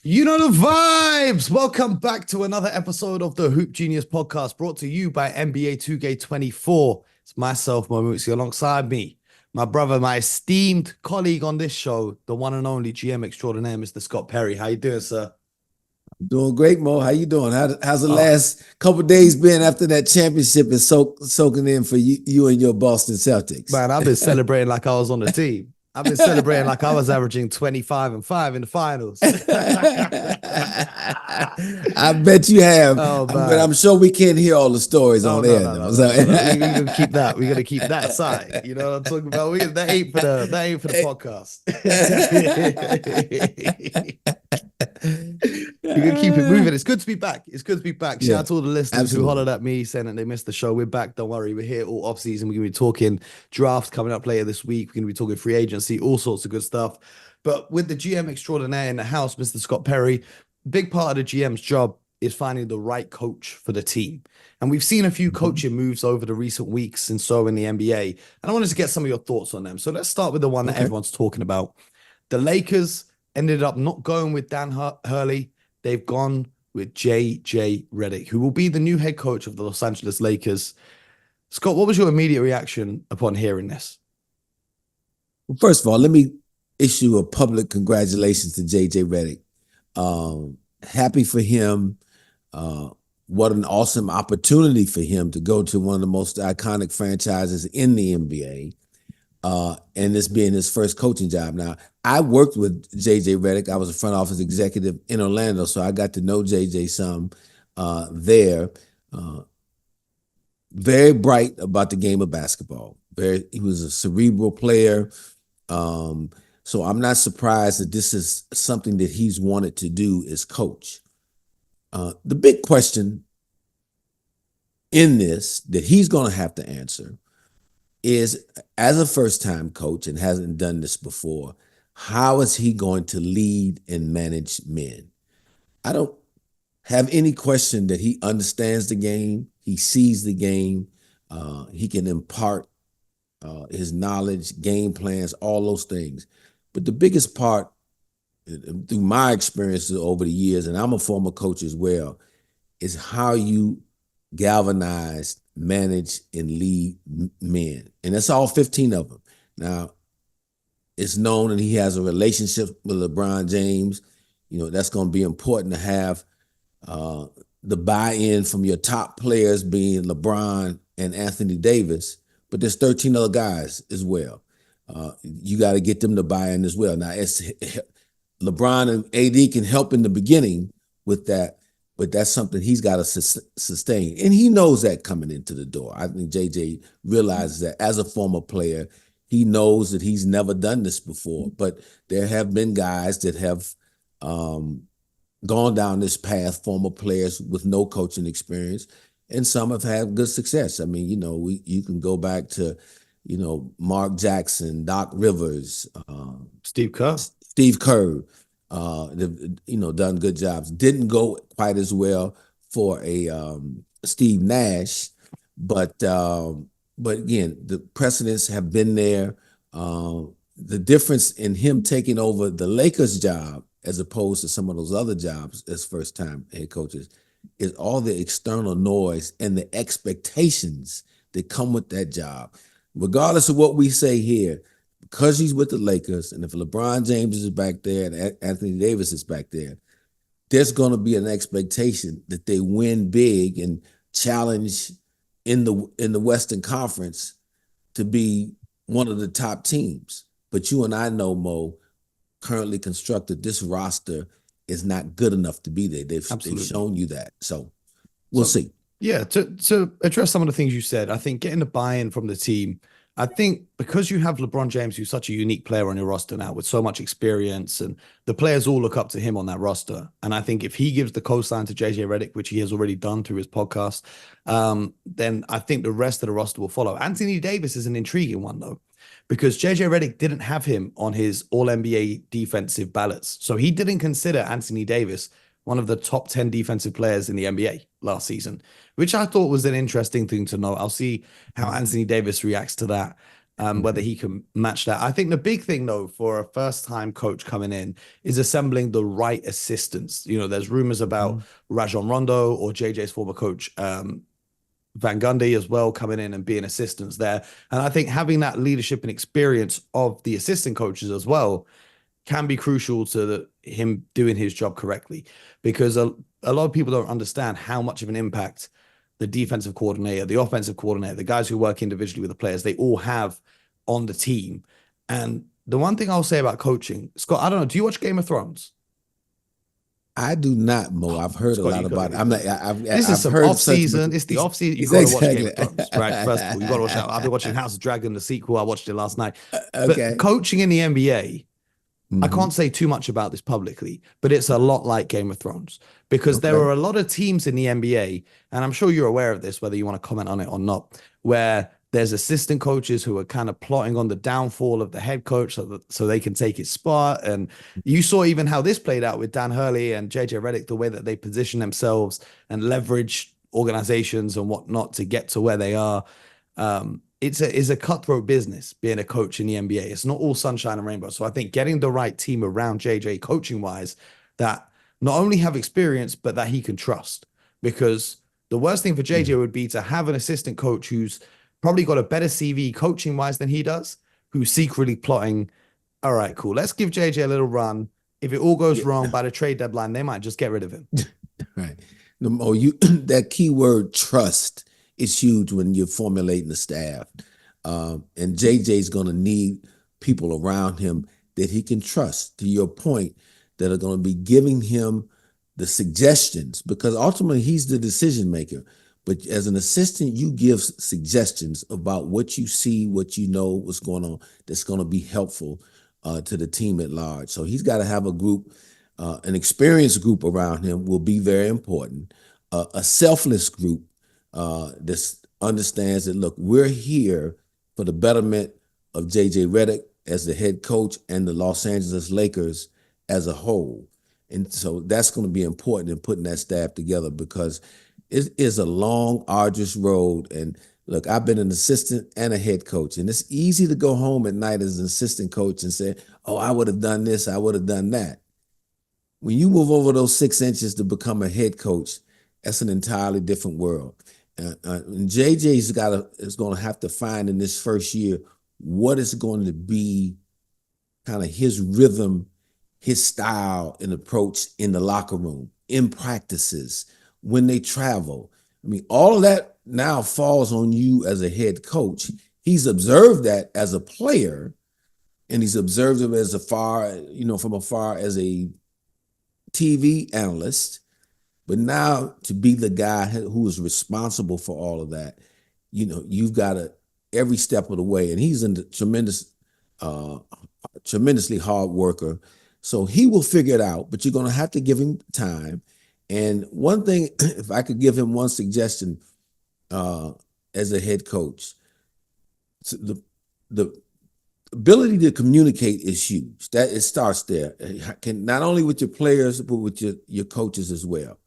You know the vibes. Welcome back to another episode of the Hoop Genius podcast brought to you by NBA 2K24. It's myself, Mamutsi, alongside me, my brother, my esteemed colleague on this show, the one and only GM extraordinaire, Mr. Scott Perry. How you doing, sir? Doing great, Mo. How you doing? How's the Oh, last couple of days been after that championship and soaking in for you and your Boston Celtics? man, I've been celebrating like I was on the team. I've been celebrating like I was averaging 25 and 5 in the finals. I bet you have, Oh, but man. I'm sure we can't hear all the stories Oh on no air no though. no So. no no no! We gotta keep that. We gotta keep that aside. You know what I'm talking about? That ain't for the podcast. We're gonna keep it moving. It's good to be back. It's good to be back. Shout Yeah, out to all the listeners who absolutely. hollered at me saying that they missed the show. We're back. Don't worry. We're here all off season. We're gonna be talking drafts coming up later this week. We're gonna be talking free agency, all sorts of good stuff. But with the GM extraordinaire in the house, Mr. Scott Perry, big part of the GM's job is finding the right coach for the team. And we've seen a few Mhm. coaching moves over the recent weeks and so in the NBA. And I wanted to get some of your thoughts on them. So let's start with the one that Okay. everyone's talking about. The Lakers ended up not going with Dan Hurley. They've gone with JJ Redick, who will be the new head coach of the Los Angeles Lakers. Scott, what was your immediate reaction upon hearing this? Well, first of all, let me issue a public congratulations to JJ Redick. Happy for him. What an awesome opportunity for him to go to one of the most iconic franchises in the NBA. And this being his first coaching job. Now, I worked with JJ Redick. I was a front office executive in Orlando, so I got to know JJ some there. Very bright about the game of basketball. He was a cerebral player. So I'm not surprised that this is something that he's wanted to do is coach. The big question in this that he's going to have to answer is, as a first-time coach and hasn't done this before, how is he going to lead and manage men? I don't have any question that he understands the game, he sees the game, he can impart his knowledge, game plans, all those things. But the biggest part, through my experiences over the years, and I'm a former coach as well, is how you galvanize, manage, and lead men. And that's all 15 of them. Now, it's known that he has a relationship with LeBron James. You know, that's going to be important to have the buy-in from your top players being LeBron and Anthony Davis, but there's 13 other guys as well. You got to get them to buy in as well. Now, LeBron and AD can help in the beginning with that, but that's something he's got to sustain. And he knows that coming into the door. I think JJ realizes that as a former player, he knows that he's never done this before, but there have been guys that have gone down this path, former players with no coaching experience, and some have had good success. I mean, you can go back to, Mark Jackson, Doc Rivers, Steve Kerr. Steve Kerr, done good jobs. Didn't go quite as well for a Steve Nash, but again, the precedents have been there. The difference in him taking over the Lakers job as opposed to some of those other jobs as first-time head coaches is all the external noise and the expectations that come with that job. Regardless of what we say here, because he's with the Lakers, and if LeBron James is back there and Anthony Davis is back there, there's going to be an expectation that they win big and challenge in the Western Conference to be one of the top teams. But you and I know, Mo, currently constructed, this roster is not good enough to be there. They've shown you that. So we'll see. Yeah, to address some of the things you said, I think getting the buy-in from the team, I think because you have LeBron James, who's such a unique player on your roster now with so much experience, and the players all look up to him on that roster. And I think if he gives the cosign to JJ Redick, which he has already done through his podcast, then I think the rest of the roster will follow. Anthony Davis is an intriguing one, though, because JJ Redick didn't have him on his All-NBA defensive ballots. So he didn't consider Anthony Davis one of the top 10 defensive players in the NBA last season, which I thought was an interesting thing to know. I'll see how Anthony Davis reacts to that. whether he can match that. I think the big thing, though, for a first-time coach coming in is assembling the right assistants. You know, there's rumors about Rajon Rondo or JJ's former coach, Van Gundy as well, coming in and being assistants there. And I think having that leadership and experience of the assistant coaches as well can be crucial to him doing his job correctly, because a lot of people don't understand how much of an impact the defensive coordinator, the offensive coordinator, the guys who work individually with the players, they all have on the team. And the one thing I'll say about coaching, Scott, I don't know, do you watch Game of Thrones? I do not, Mo. I've heard Scott, a lot about it. I'm like, this is some off season. It's the off season. You got to watch Game of Thrones, right? First of all, you got to watch that. I've been watching House of Dragon, the sequel. I watched it last night. Okay. But coaching in the NBA, I can't say too much about this publicly, but it's a lot like Game of Thrones, because there are a lot of teams in the NBA, and I'm sure you're aware of this, whether you want to comment on it or not, where there's assistant coaches who are kind of plotting on the downfall of the head coach so they can take his spot. And you saw even how this played out with Dan Hurley and JJ Redick, the way that they position themselves and leverage organizations and whatnot to get to where they are. It's a cutthroat business being a coach in the NBA. It's not all sunshine and rainbow. So I think getting the right team around JJ coaching wise that not only have experience, but that he can trust. Because the worst thing for JJ would be to have an assistant coach who's probably got a better CV coaching wise than he does, who's secretly plotting, all right, cool, let's give JJ a little run. If it all goes wrong by the trade deadline, they might just get rid of him. Right. No, that key word trust is huge when you're formulating the staff. And JJ's going to need people around him that he can trust, to your point, that are going to be giving him the suggestions, because ultimately he's the decision maker. But as an assistant, you give suggestions about what you see, what you know, what's going on, that's going to be helpful to the team at large. So he's got to have a group, an experienced group around him will be very important. A selfless group that understands that, look, we're here for the betterment of JJ Redick as the head coach and the Los Angeles Lakers as a whole. And so that's going to be important in putting that staff together, because it is a long, arduous road. And look, I've been an assistant and a head coach, and it's easy to go home at night as an assistant coach and say, oh, I would have done this, I would have done that. When you move over those 6 inches to become a head coach, that's an entirely different world. And JJ's is going to have to find in this first year what is going to be kind of his rhythm, his style and approach in the locker room, in practices, when they travel. I mean, all of that now falls on you as a head coach. He's observed that as a player, and he's observed it as from afar as a TV analyst. But now to be the guy who is responsible for all of that, you've got to every step of the way. And he's a tremendously hard worker. So he will figure it out, but you're going to have to give him time. And one thing, if I could give him one suggestion as a head coach, the ability to communicate is huge. That it starts there. Can not only with your players, but with your coaches as well.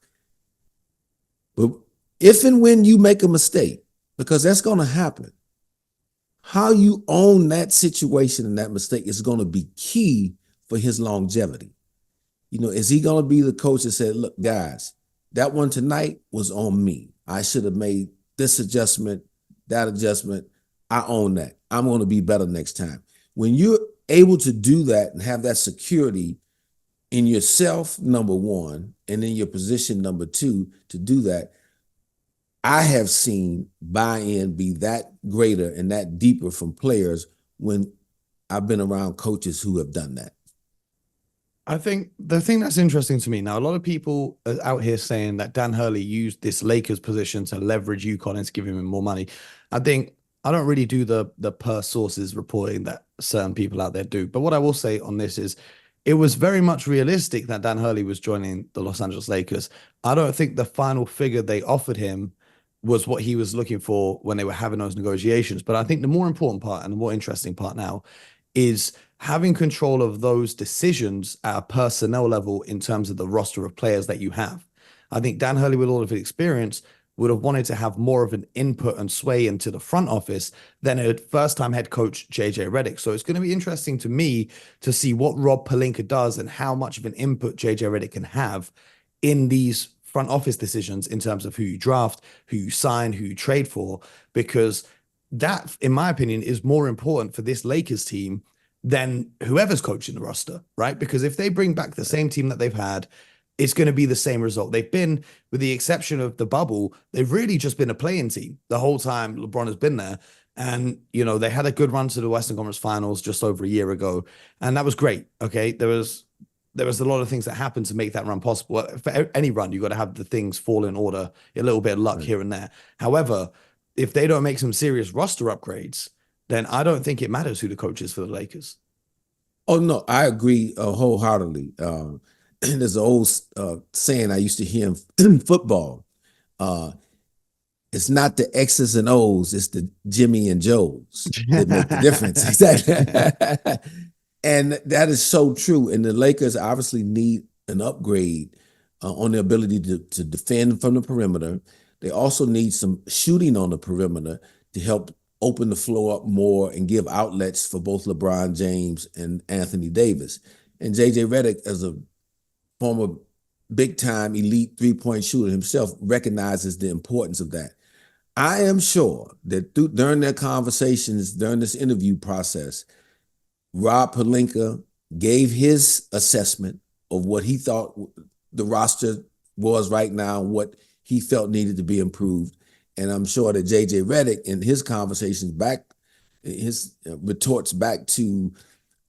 But if and when you make a mistake, because that's going to happen, how you own that situation and that mistake is going to be key for his longevity. Is he going to be the coach that said, look, guys, that one tonight was on me. I should have made this adjustment, that adjustment. I own that. I'm going to be better next time. When you're able to do that and have that security in yourself, number one, and in your position, number two, to do that, I have seen buy-in be that greater and that deeper from players when I've been around coaches who have done that. I think the thing that's interesting to me now, a lot of people are out here saying that Dan Hurley used this Lakers position to leverage UConn into giving him more money. I think I don't really do the per sources reporting that certain people out there do. But what I will say on this is it was very much realistic that Dan Hurley was joining the Los Angeles Lakers. I don't think the final figure they offered him was what he was looking for when they were having those negotiations. But I think the more important part and the more interesting part now is having control of those decisions at a personnel level in terms of the roster of players that you have. I think Dan Hurley, with all of his experience, would have wanted to have more of an input and sway into the front office than a first-time head coach JJ Redick. So it's going to be interesting to me to see what Rob Pelinka does and how much of an input JJ Redick can have in these front office decisions in terms of who you draft, who you sign, who you trade for, because that, in my opinion, is more important for this Lakers team than whoever's coaching the roster, right? Because if they bring back the same team that they've had, it's going to be the same result. They've been, with the exception of the bubble, they've really just been a playing team the whole time LeBron has been there. And, you know, they had a good run to the Western Conference Finals just over a year ago. And that was great. Okay. There was a lot of things that happened to make that run possible. For any run, you got to have the things fall in order, a little bit of luck here and there. However, if they don't make some serious roster upgrades, then I don't think it matters who the coach is for the Lakers. Oh, no, I agree wholeheartedly. There's an old saying I used to hear in football. It's not the X's and O's, it's the Jimmy and Joes that make the difference. Exactly. And that is so true. And the Lakers obviously need an upgrade on the ability to defend from the perimeter. They also need some shooting on the perimeter to help open the floor up more and give outlets for both LeBron James and Anthony Davis. And JJ Redick, as a former big-time elite three-point shooter himself, recognizes the importance of that. I am sure that during their conversations, during this interview process, Rob Pelinka gave his assessment of what he thought the roster was right now, what he felt needed to be improved. And I'm sure that JJ Redick, in his conversations back, his retorts back to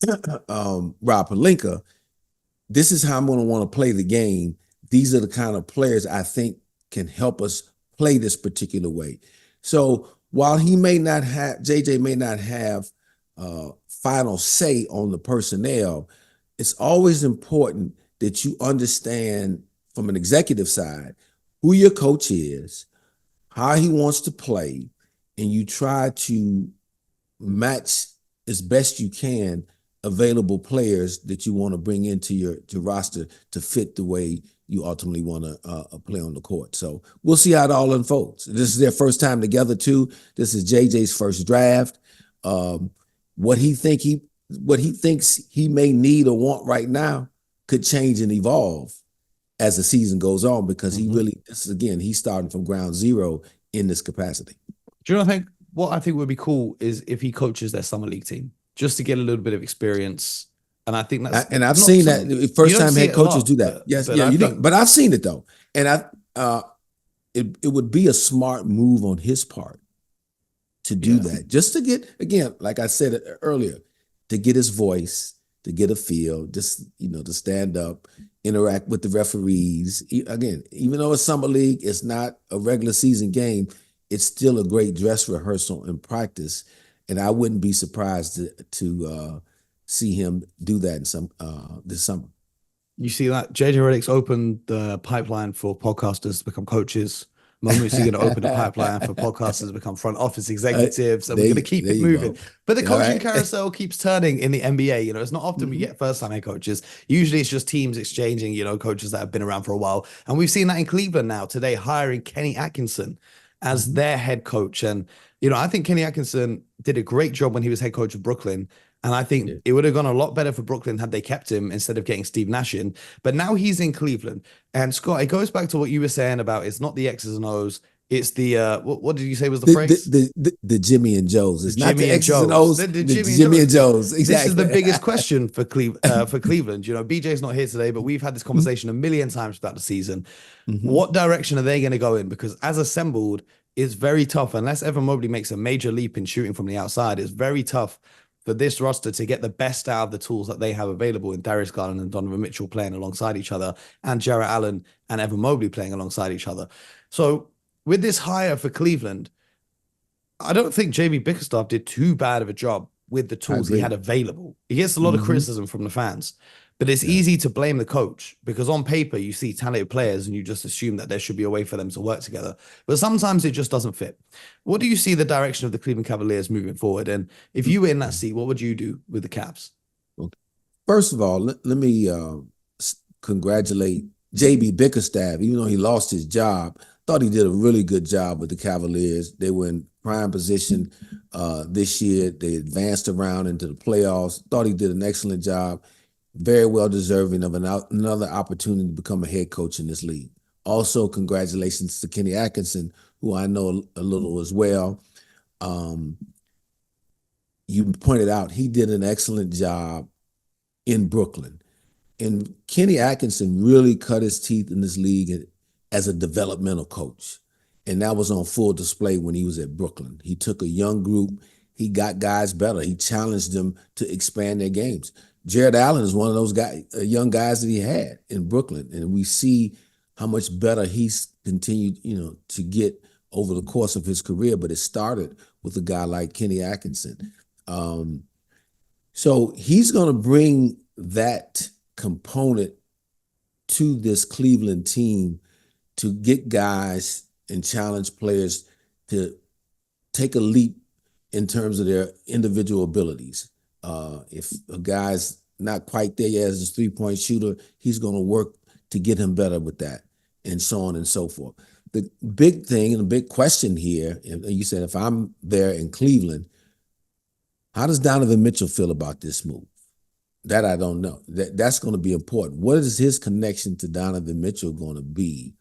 Rob Pelinka, this is how I'm going to want to play the game. These are the kind of players I think can help us play this particular way. So while he may not have, JJ may not have final say on the personnel, it's always important that you understand from an executive side who your coach is, how he wants to play, and you try to match as best you can available players that you want to bring into your roster to fit the way you ultimately want to play on the court. So we'll see how it all unfolds. This is their first time together too. This is JJ's first draft. What he thinks he may need or want right now could change and evolve as the season goes on, because he really, this is, again, he's starting from ground zero in this capacity. Do you know what I think would be cool is if he coaches their summer league team just to get a little bit of experience. And I think that's, and I've seen that first time head coaches do that. Yes, but I've seen it though. And it would be a smart move on his part to do that, just to get, again, like I said earlier, to get his voice, to get a feel, just, to stand up, interact with the referees. Again, even though it's summer league, it's not a regular season game, it's still a great dress rehearsal and practice. And I wouldn't be surprised to see him do that in this summer. You see that JJ Redick's opened the pipeline for podcasters to become coaches. Moments you're going to open the pipeline for podcasters to become front office executives, and we're going to keep it moving. But the coaching carousel keeps turning in the NBA. It's not often we get first-time head coaches. Usually it's just teams exchanging, coaches that have been around for a while. And we've seen that in Cleveland now today, hiring Kenny Atkinson as their head coach. And, I think Kenny Atkinson did a great job when he was head coach of Brooklyn. And I think it would have gone a lot better for Brooklyn had they kept him instead of getting Steve Nash in. But now he's in Cleveland. And Scott, it goes back to what you were saying about it's not the X's and O's. It's the what did you say was the phrase? The Jimmy and Joes. It's not the X's and O's. The Jimmy and Joes. Exactly. This is the biggest question for Cleveland. BJ's not here today, but we've had this conversation a million times throughout the season. What direction are they going to go in? Because as assembled, it's very tough. Unless Evan Mobley makes a major leap in shooting from the outside, it's very tough for this roster to get the best out of the tools that they have available in Darius Garland and Donovan Mitchell playing alongside each other, and Jarrett Allen and Evan Mobley playing alongside each other. So with this hire for Cleveland, I don't think JB Bickerstaff did too bad of a job with the tools he had available. He gets a lot of criticism from the fans, but it's easy to blame the coach because on paper you see talented players and you just assume that there should be a way for them to work together. But sometimes it just doesn't fit. What do you see the direction of the Cleveland Cavaliers moving forward? And if you were in that seat, what would you do with the Cavs? First of all, let me congratulate JB Bickerstaff. Even though he lost his job, thought he did a really good job with the Cavaliers. They were in prime position this year. They advanced around into the playoffs. Thought he did an excellent job. Very well deserving of another opportunity to become a head coach in this league. Also, congratulations to Kenny Atkinson, who I know a little as well. You pointed out he did an excellent job in Brooklyn. And Kenny Atkinson really cut his teeth in this league as a developmental coach. And that was on full display when he was at Brooklyn. He took a young group, he got guys better, he challenged them to expand their games. Jared Allen is one of those young guys that he had in Brooklyn. And we see how much better he's continued, to get over the course of his career. But it started with a guy like Kenny Atkinson. So he's going to bring that component to this Cleveland team to get guys and challenge players to take a leap in terms of their individual abilities. If a guy's not quite there yet as a three-point shooter, he's going to work to get him better with that, and so on and so forth. The big thing and the big question here, and you said if I'm there in Cleveland, how does Donovan Mitchell feel about this move? That I don't know. That's going to be important. What is his connection to Donovan Mitchell going to be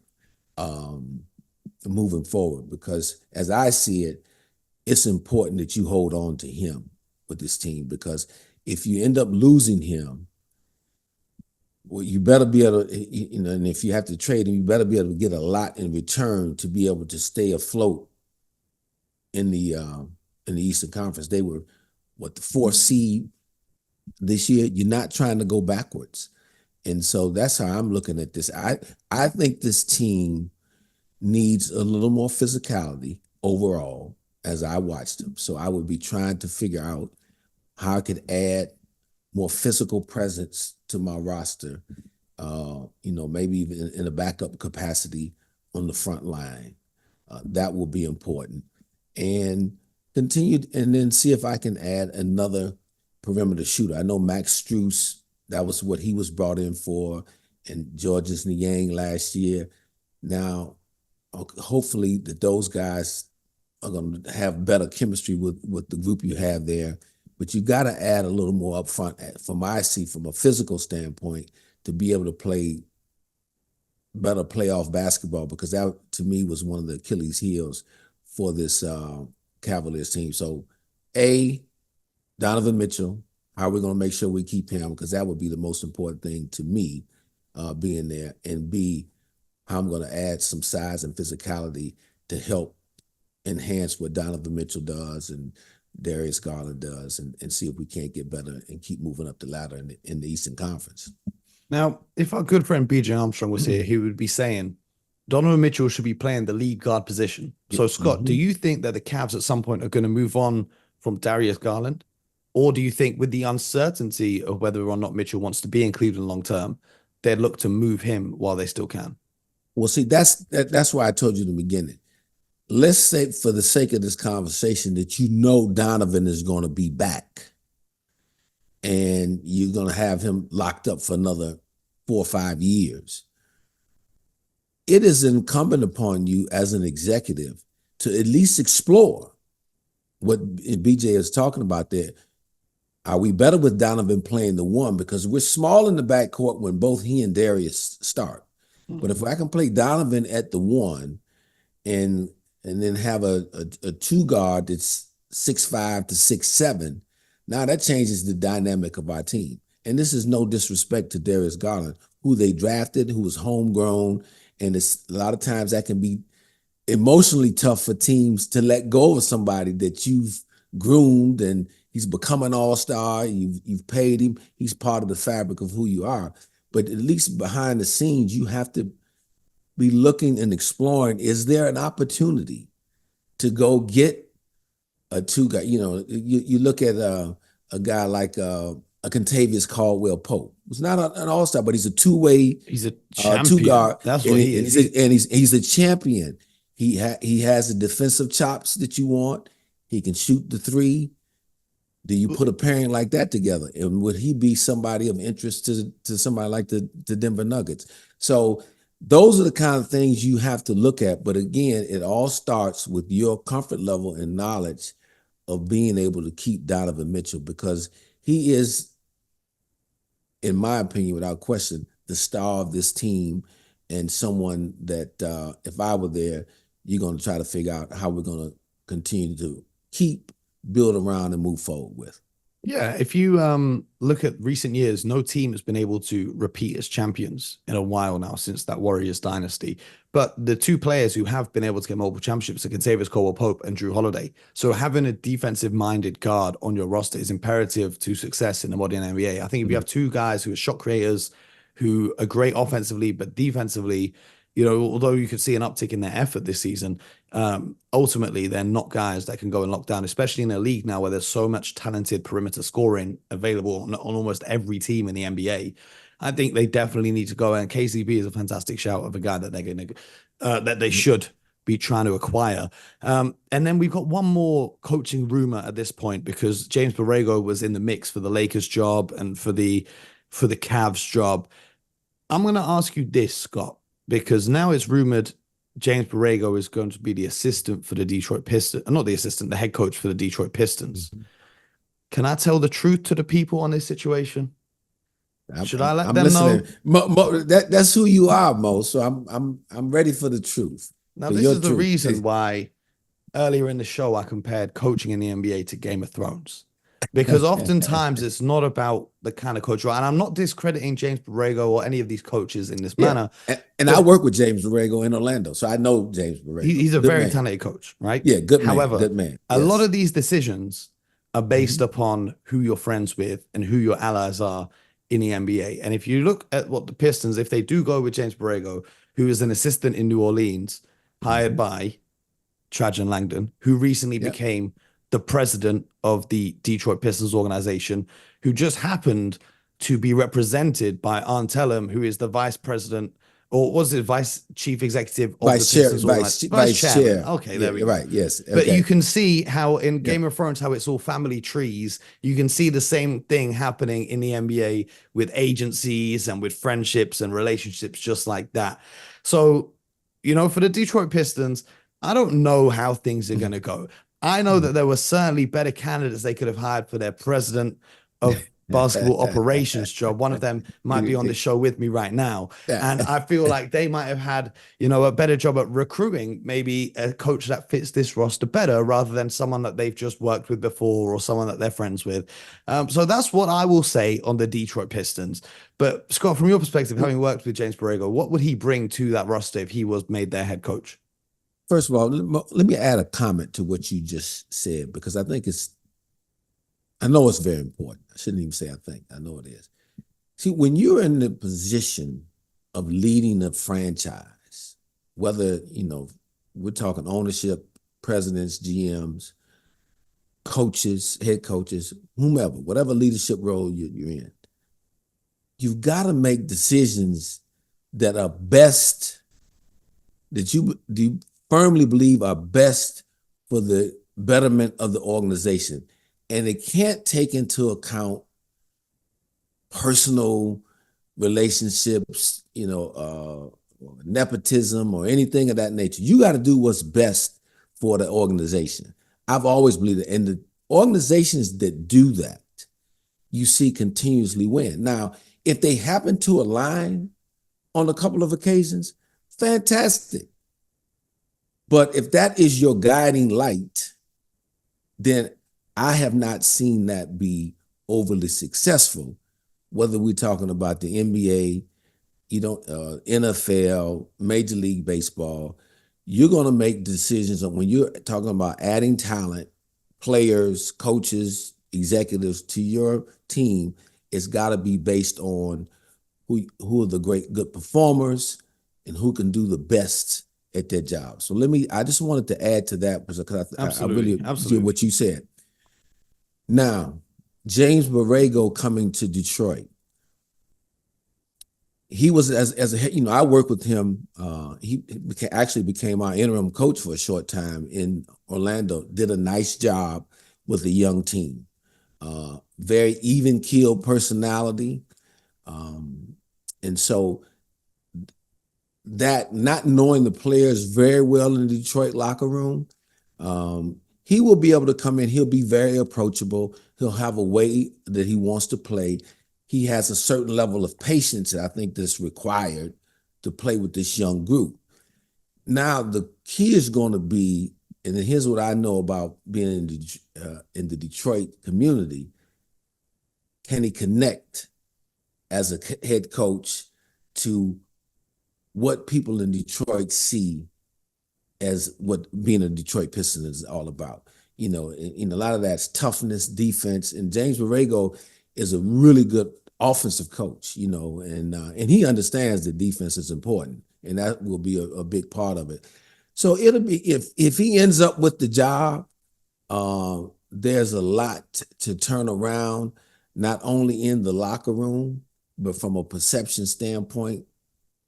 moving forward? Because as I see it, it's important that you hold on to him with this team, because if you end up losing him, well, you better be able to, and if you have to trade him, you better be able to get a lot in return to be able to stay afloat in the Eastern Conference. They were, the 4th seed this year. You're not trying to go backwards. And so that's how I'm looking at this. I think this team needs a little more physicality overall as I watched them. So I would be trying to figure out how I could add more physical presence to my roster, maybe even in a backup capacity on the front line. That will be important. And continue, and then see if I can add another perimeter shooter. I know Max Strus, that was what he was brought in for, and Georges Niang last year. Now, hopefully those guys are going to have better chemistry with the group you have there. But you got to add a little more up front, from I see, from a physical standpoint, to be able to play better playoff basketball, because that, to me, was one of the Achilles heels for this Cavaliers team. So, Donovan Mitchell, how are we going to make sure we keep him? Because that would be the most important thing to me, being there. And B, how I'm going to add some size and physicality to help enhance what Donovan Mitchell does and Darius Garland does, and see if we can't get better and keep moving up the ladder in the Eastern Conference. Now, if our good friend BJ Armstrong was here, he would be saying Donovan Mitchell should be playing the lead guard position. So, Scott, do you think that the Cavs at some point are going to move on from Darius Garland? Or do you think, with the uncertainty of whether or not Mitchell wants to be in Cleveland long term, they'd look to move him while they still can? Well, see, that's why I told you in the beginning. Let's say, for the sake of this conversation, that Donovan is going to be back, and you're going to have him locked up for another 4 or 5 years. It is incumbent upon you as an executive to at least explore what BJ is talking about there. Are we better with Donovan playing the one? Because we're small in the backcourt when both he and Darius start. But if I can play Donovan at the one and then have a two guard that's 6'5" to 6'7", now that changes the dynamic of our team. And this is no disrespect to Darius Garland, who they drafted, who was homegrown, and a lot of times that can be emotionally tough for teams to let go of somebody that you've groomed, and he's become an all-star. You've paid him. He's part of the fabric of who you are. But at least behind the scenes, you have to be looking and exploring, is there an opportunity to go get a two guy? You look at a guy like a Contavious Caldwell Pope. He's not an all-star, but he's a two-way. He's a champion. Two guard. That's what he is. He's a champion. He has the defensive chops that you want. He can shoot the three. Do you put a pairing like that together? And would he be somebody of interest to somebody like the Denver Nuggets? So those are the kind of things you have to look at. But again, it all starts with your comfort level and knowledge of being able to keep Donovan Mitchell, because he is, in my opinion, without question, the star of this team, and someone that if I were there, you're going to try to figure out how we're going to continue to keep, build around, and move forward with. Yeah, if you look at recent years, no team has been able to repeat as champions in a while now since that Warriors dynasty. But the two players who have been able to get multiple championships are Kentavious Caldwell-Pope and Drew Holiday. So having a defensive-minded guard on your roster is imperative to success in the modern NBA. I think if you have two guys who are shot creators, who are great offensively, but defensively, although you could see an uptick in their effort this season, ultimately they're not guys that can go and lock down, especially in a league now where there's so much talented perimeter scoring available on almost every team in the NBA. I think they definitely need to go, and KCB is a fantastic shout of a guy that they're going to that they should be trying to acquire. And then we've got one more coaching rumor at this point, because James Borrego was in the mix for the Lakers job and for the Cavs job. I'm going to ask you this, Scott, because now it's rumored James Borrego is going to be the assistant for the Detroit Pistons, not the assistant, the head coach for the Detroit Pistons. Can I tell the truth to the people on this situation? Should I let I'm them listening. know? That's who you are, Mo. So I'm ready for the truth. Now, For this your is the truth. reason why earlier in the show I compared coaching in the NBA to Game of Thrones. Because oftentimes it's not about the kind of coach, and I'm not discrediting James Borrego or any of these coaches in this Yeah, manner. and I work with James Borrego in Orlando, so I know James Borrego. He's a Good very man. talented coach, right? Yeah, good man. However, Good man. a lot Yes. of these decisions are based upon who you're friends with and who your allies are in the NBA. And if you look at what the Pistons, if they do go with James Borrego, who is an assistant in New Orleans, hired by Trajan Langdon, who recently Yep. became the president of the Detroit Pistons organization, who just happened to be represented by Arn Tellem, who is the vice president, or was it vice chief executive of the Vice chair, Pistons organization? vice Chairman. chair. Okay, Yeah, there we go. right. Yes. But you Okay. can see how in Yeah. Game of Thrones, how it's all family trees. You can see the same thing happening in the NBA with agencies and with friendships and relationships just like that. So, for the Detroit Pistons, I don't know how things are going to go. I know that there were certainly better candidates they could have hired for their president of basketball operations job. One of them might be on the show with me right now. And I feel like they might have had, a better job at recruiting, maybe a coach that fits this roster better rather than someone that they've just worked with before or someone that they're friends with. So that's what I will say on the Detroit Pistons. But Scott, from your perspective, having worked with James Borrego, what would he bring to that roster if he was made their head coach? First of all, let me add a comment to what you just said, because I know it's very important. I shouldn't even say I think. I know it is. See, when you're in the position of leading a franchise, whether, we're talking ownership, presidents, GMs, coaches, head coaches, whomever, whatever leadership role you're in, you've got to make decisions that are best, that you firmly believe are best for the betterment of the organization. And it can't take into account personal relationships, nepotism or anything of that nature. You got to do what's best for the organization. I've always believed it. And the organizations that do that, you see continuously win. Now, if they happen to align on a couple of occasions, fantastic. But if that is your guiding light, then I have not seen that be overly successful, whether we're talking about the NBA, NFL, Major League Baseball. You're going to make decisions on, when you're talking about adding talent, players, coaches, executives to your team. It's got to be based on who are the good performers and who can do the best at their job. So I just wanted to add to that, because I really did what you said. Now, James Borrego coming to Detroit. He was I worked with him. He actually became our interim coach for a short time in Orlando. Did a nice job with a young team. Very even-keeled personality. And so that not knowing the players very well in the Detroit locker room, he will be able to come in. He'll be very approachable. He'll have a way that he wants to play. He has a certain level of patience that I think that's required to play with this young group. Now, the key is going to be, and here's what I know about being in the Detroit community, can he connect as a head coach to what people in Detroit see as what being a Detroit Pistons is all about? You know, and a lot of that's toughness, defense, and James Borrego is a really good offensive coach, you know, and he understands that defense is important, and that will be a big part of it. So it'll be, if he ends up with the job, there's a lot to turn around, not only in the locker room, but from a perception standpoint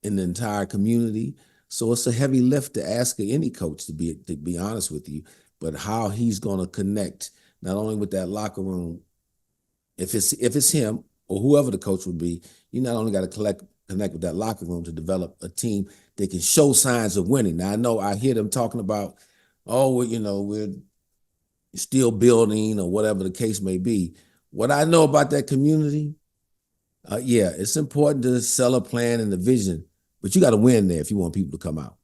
in the entire community. So it's a heavy lift to ask any coach, to be honest with you, but how he's going to connect not only with that locker room, if it's him or whoever the coach would be, you not only got to connect with that locker room to develop a team that can show signs of winning. Now, I know I hear them talking about, oh, well, you know, we're still building or whatever the case may be. What I know about that community, yeah, it's important to sell a plan and a vision, but you got to win there if you want people to come out,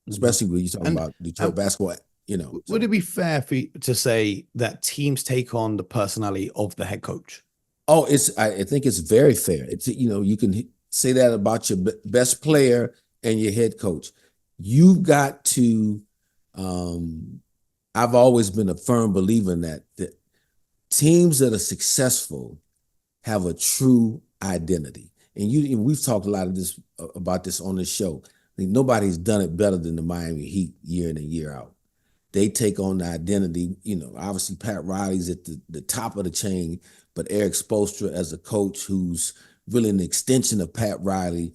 especially when you're talking about Detroit basketball. You know, would it be fair for you to say that teams take on the personality of the head coach? Oh, I think it's very fair. It's, you know, you can say that about your best player and your head coach. You've got to. I've always been a firm believer in that teams that are successful have a true identity, and we've talked a lot of this about this on the show. I think nobody's done it better than the Miami Heat year in and year out. They take on the identity, you know, obviously Pat Riley's at the top of the chain, but Eric Spoelstra as a coach who's really an extension of Pat Riley,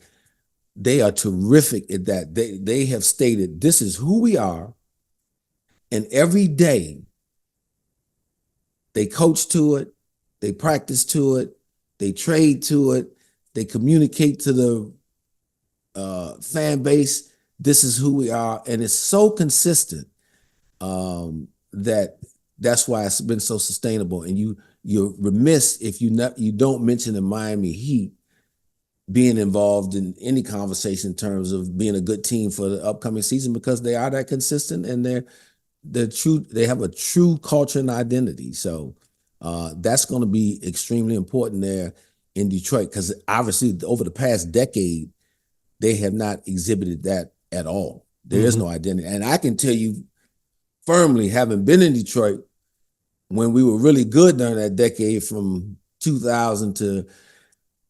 they are terrific at that. They have stated, this is who we are, and every day they coach to it, they practice to it, they trade to it, they communicate to the fan base, this is who we are, and it's so consistent that's why it's been so sustainable. And you're remiss if you don't mention the Miami Heat being involved in any conversation in terms of being a good team for the upcoming season, because they are that consistent and they have a true culture and identity. So that's going to be extremely important there in Detroit, because obviously over the past decade they have not exhibited that at all. There is no identity, and I can tell you firmly, having been in Detroit when we were really good during that decade from 2000 to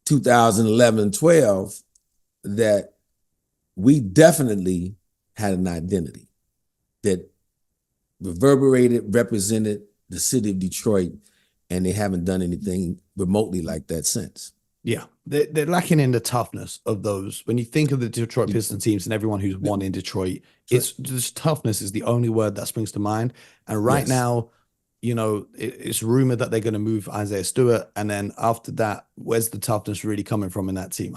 2011, 12, that we definitely had an identity that reverberated, represented the city of Detroit, and they haven't done anything remotely like that since. Yeah, they're lacking in the toughness of those. When you think of the Detroit Pistons teams and everyone who's won in Detroit, it's just toughness is the only word that springs to mind. And right now, you know, it's rumored that they're going to move Isaiah Stewart, and then after that, where's the toughness really coming from in that team?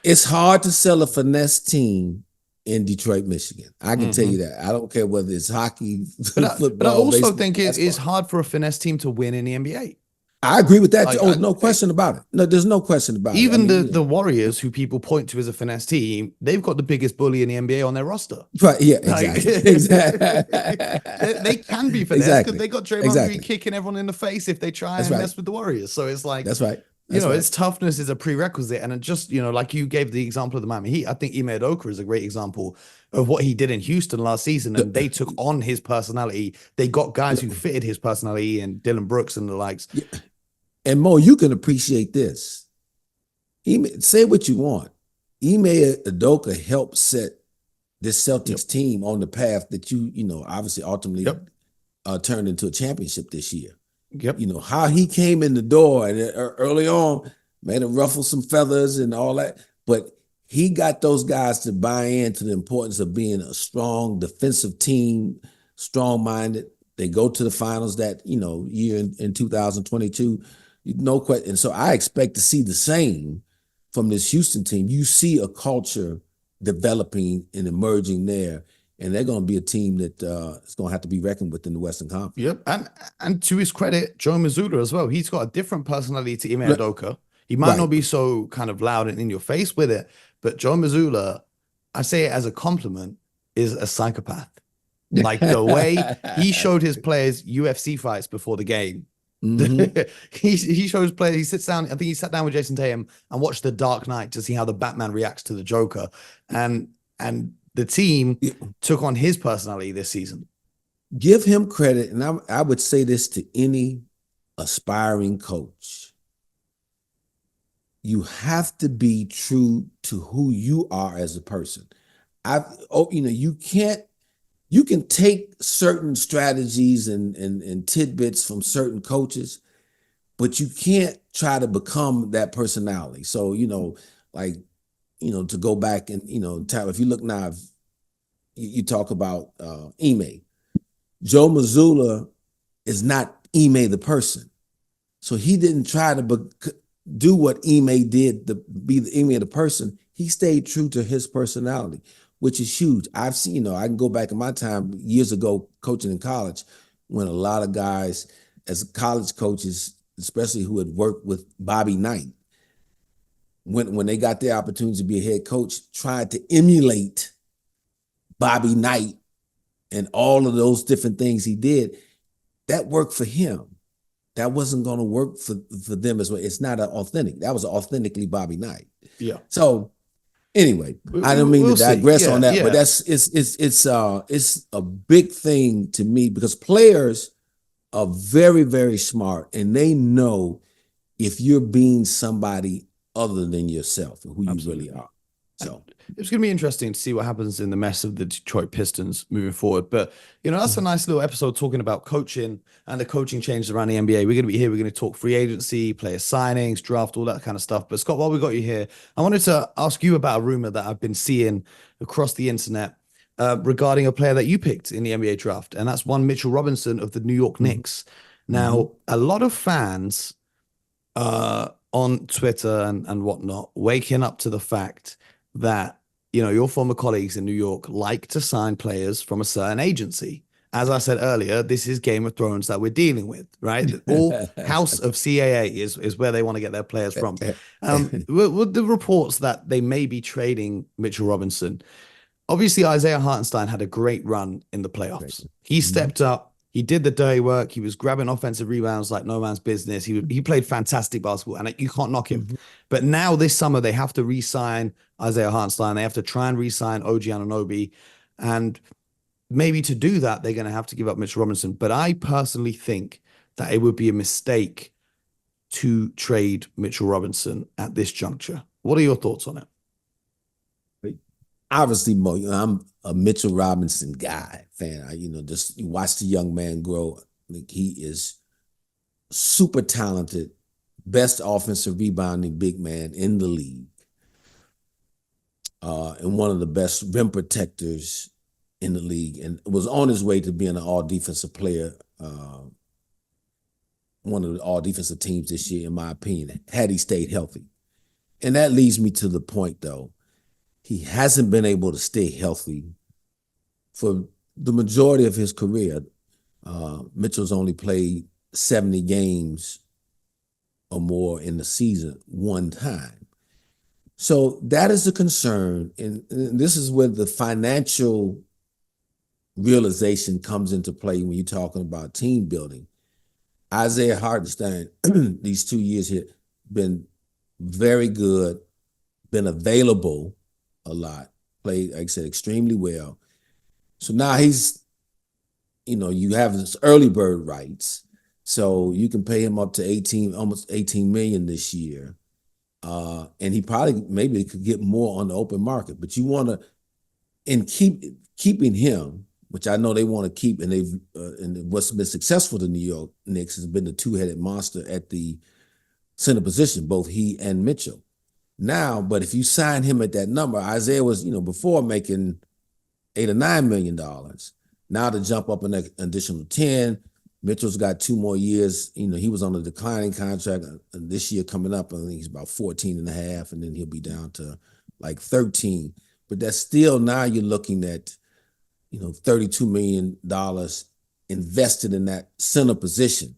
It's hard to sell a finesse team in Detroit, Michigan. I can tell you that. I don't care whether it's hockey, football, but I also baseball, think it is hard for a finesse team to win in the NBA. I agree with that. No question about it. No, there's no question about it. Even the Warriors, who people point to as a finesse team, they've got the biggest bully in the NBA on their roster. Right? Yeah, exactly. Exactly. They can be finesse because they got Draymond Green kicking everyone in the face if they try and mess with the Warriors. So it's like, that's right. Its toughness is a prerequisite. And it just, like you gave the example of the Miami Heat, I think Ime Udoka is a great example of what he did in Houston last season. And they took on his personality. They got guys who fitted his personality, and Dylan Brooks and the likes. Yeah. And Mo, you can appreciate this. Say what you want. Ime Udoka helped set this Celtics team on the path that obviously ultimately turned into a championship this year. Yep. You know, how he came in the door and early on made him ruffle some feathers and all that. But he got those guys to buy into the importance of being a strong defensive team, strong-minded. They go to the finals that, year in 2022. No question. And so I expect to see the same from this Houston team. You see a culture developing and emerging there. And they're going to be a team that is going to have to be reckoned with in the Western Conference. Yep. And to his credit, Joe Mazzulla as well. He's got a different personality to Ime Right. Udoka. He might not be so kind of loud and in your face with it, but Joe Mazzulla, I say it as a compliment, is a psychopath. Like the way he showed his players UFC fights before the game. Mhm. he shows players, he sits down, I think he sat down with Jason Tatum and watched The Dark Knight to see how the Batman reacts to the Joker. And the team took on his personality this season. Give him credit, and I would say this to any aspiring coach. You have to be true to who you are as a person. You can take certain strategies and tidbits from certain coaches, but you can't try to become that personality. So, to go back and, if you look now, you talk about Ime. Joe Mazzulla is not Ime the person. So he didn't try to do what Ime did to be the Ime the person. He stayed true to his personality, which is huge. I've seen, I can go back in my time years ago coaching in college when a lot of guys as college coaches, especially who had worked with Bobby Knight, when they got their opportunity to be a head coach, tried to emulate Bobby Knight and all of those different things he did. That worked for him. That wasn't going to work for them as well. It's not authentic. That was authentically Bobby Knight. Yeah. So anyway, I don't mean to digress on that, but it's a big thing to me because players are very, very smart and they know if you're being somebody other than yourself and who you really are. So it's going to be interesting to see what happens in the mess of the Detroit Pistons moving forward. But, that's a nice little episode talking about coaching and the coaching changes around the NBA. We're going to be here. We're going to talk free agency, player signings, draft, all that kind of stuff. But Scott, while we got you here, I wanted to ask you about a rumor that I've been seeing across the internet regarding a player that you picked in the NBA draft. And that's one Mitchell Robinson of the New York Knicks. Now, a lot of fans on Twitter and whatnot waking up to the fact that your former colleagues in New York like to sign players from a certain agency. As I said earlier, this is Game of Thrones that we're dealing with, right? All House of CAA is where they want to get their players from. With the reports that they may be trading Mitchell Robinson, obviously Isaiah Hartenstein had a great run in the playoffs. He stepped up. He did the dirty work. He was grabbing offensive rebounds like no man's business. He played fantastic basketball, and you can't knock him. But now this summer, they have to re-sign Isaiah Hartenstein. They have to try and re-sign OG Anunoby. And maybe to do that, they're going to have to give up Mitchell Robinson. But I personally think that it would be a mistake to trade Mitchell Robinson at this juncture. What are your thoughts on it? Obviously, Mo, I'm a Mitchell Robinson fan. Just watch the young man grow. I think he is super talented, best offensive rebounding big man in the league, and one of the best rim protectors in the league, and was on his way to being an all-defensive player, one of the all-defensive teams this year, in my opinion, had he stayed healthy. And that leads me to the point, though. He hasn't been able to stay healthy for the majority of his career. Mitchell's only played 70 games or more in the season one time. So that is a concern. And this is where the financial realization comes into play when you're talking about team building. Isaiah Hartenstein, these 2 years here, been very good, been available a lot, played, like I said, extremely well. So now he's, you have this early bird rights. So you can pay him up to almost 18 million this year. And he maybe could get more on the open market, but you want to, and keeping him, which I know they want to keep, and and what's been successful to New York Knicks has been the two-headed monster at the center position, both he and Mitchell. Now, but if you sign him at that number, Isaiah was, before making $8 or $9 million. Now to jump up an additional 10, Mitchell's got 2 more years. He was on a declining contract. This year coming up, I think he's about 14 and a half, and then he'll be down to like 13. but that's still, now you're looking at, $32 million invested in that center position,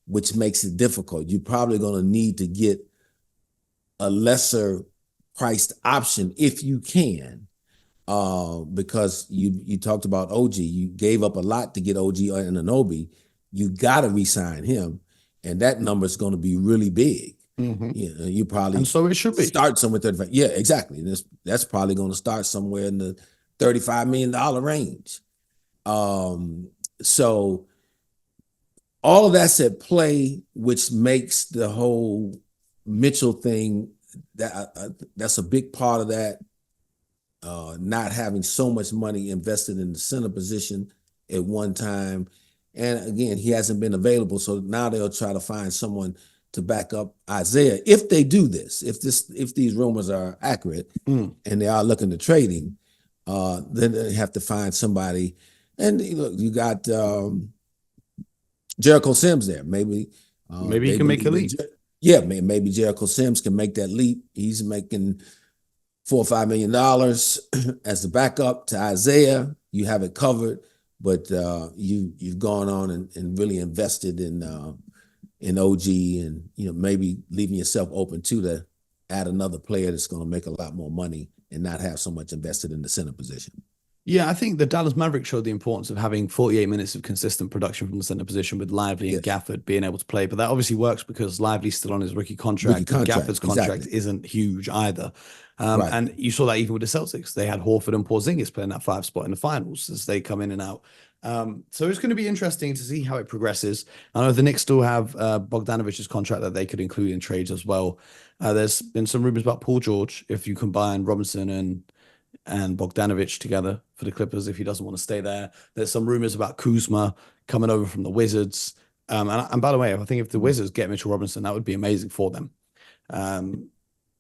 which makes it difficult. You're probably going to need to get a lesser priced option if you can, because you talked about OG. You gave up a lot to get OG and Anunoby. You got to re-sign him, and that number is going to be really big. You probably, and so it should be, start somewhere 35. Yeah, exactly. That's probably going to start somewhere in the $35 million range. So all of that's at play, which makes the whole Mitchell thing, that's a big part of that. Not having so much money invested in the center position at one time. And again, he hasn't been available. So now they'll try to find someone to back up Isaiah. If they do this, if these rumors are accurate and they are looking to trade him, then they have to find somebody. And look, you got Jericho Sims there. Maybe he can make a leap. Yeah, maybe Jericho Sims can make that leap. He's making $4 or $5 million as the backup to Isaiah. You have it covered, but you've gone on and really invested in OG, and maybe leaving yourself open to add another player that's going to make a lot more money and not have so much invested in the center position. Yeah, I think the Dallas Mavericks showed the importance of having 48 minutes of consistent production from the center position with Lively and Gafford being able to play. But that obviously works because Lively's still on his rookie contract. And Gafford's contract isn't huge either. And you saw that even with the Celtics. They had Horford and Porzingis playing that 5 spot in the finals as they come in and out. So it's going to be interesting to see how it progresses. I know the Knicks still have Bogdanovic's contract that they could include in trades as well. There's been some rumors about Paul George, if you combine Robinson and Bogdanovic together for the Clippers, if he doesn't want to stay there. There's some rumors about Kuzma coming over from the Wizards. And by the way, I think if the Wizards get Mitchell Robinson, that would be amazing for them.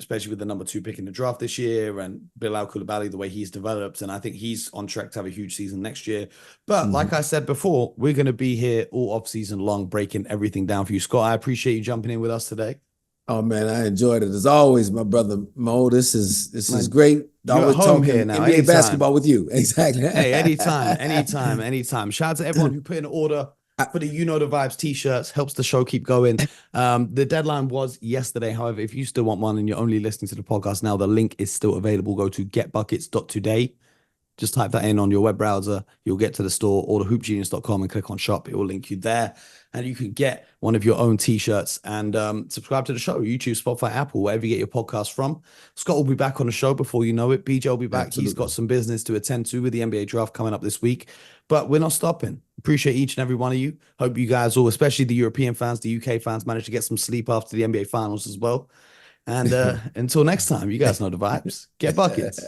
Especially with the number 2 pick in the draft this year and Bilal Coulibaly, the way he's developed. And I think he's on track to have a huge season next year. But like I said before, we're going to be here all off season long, breaking everything down for you. Scott, I appreciate you jumping in with us today. Oh man, I enjoyed it as always, my brother Mo. This is great. Always talking here now. NBA basketball with you. Exactly. Hey, anytime. Shout out to everyone who put in an order for the You Know the Vibes t-shirts. Helps the show keep going. The deadline was yesterday. However, if you still want one and you're only listening to the podcast now, the link is still available. Go to getbuckets.today. Just type that in on your web browser. You'll get to the store or the hoopgenius.com and click on shop. It will link you there. And you can get one of your own t-shirts and subscribe to the show, YouTube, Spotify, Apple, wherever you get your podcast from. Scott will be back on the show before you know it. BJ will be back. Absolutely. He's got some business to attend to with the NBA draft coming up this week. But we're not stopping. Appreciate each and every one of you. Hope you guys all, especially the European fans, the UK fans, managed to get some sleep after the NBA finals as well. And until next time, you guys know the vibes. Get buckets.